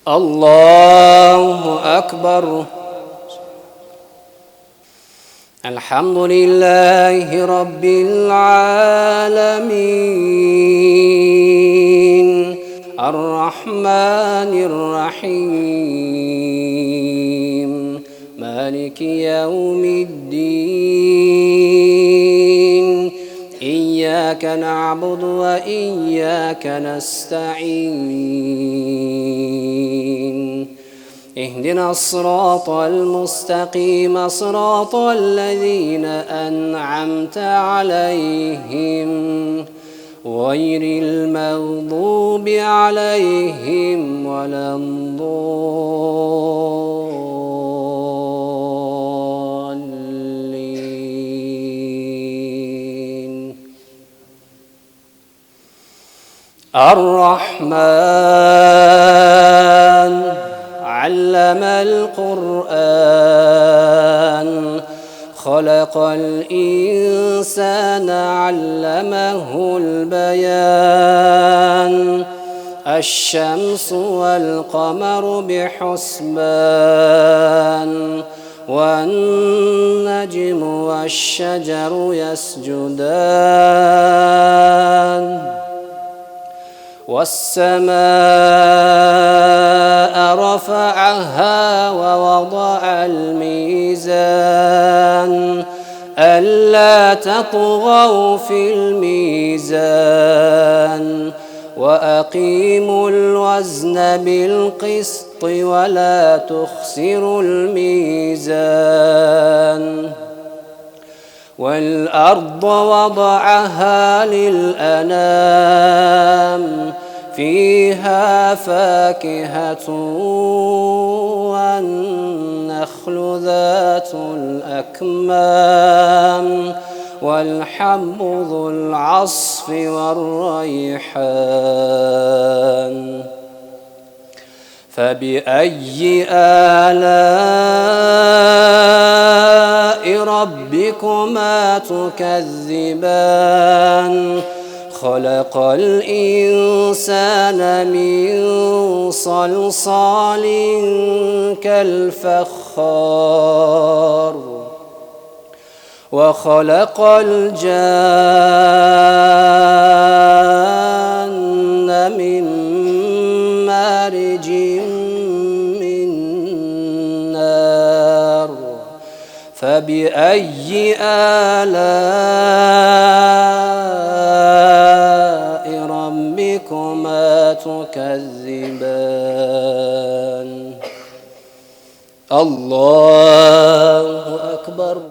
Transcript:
الله أكبر. الحمد لله رب العالمين الرحمن الرحيم مالك يوم الدين إياك نعبد وإياك نستعين اهدنا الصراط المستقيم صراط الذين أنعمت عليهم غير المغضوب عليهم ولا الضالين. الرحمن علم القرآن خلق الإنسان علمه البيان الشمس والقمر بحسبان والنجم والشجر يسجدان والسماء رفعها ووضع الميزان ألا تطغوا في الميزان وأقيموا الوزن بالقسط ولا تخسروا الميزان والأرض وضعها للأنام فيها فاكهة والنخل ذات الأكمام والحب ذو العصف والريحان فبأي آلاء ربكما تكذبان خلق الإنسان من صلصال كالفخار وخلق الجان من مارج من نار فبأي آلاء ربكما تكذبان الله أكبر.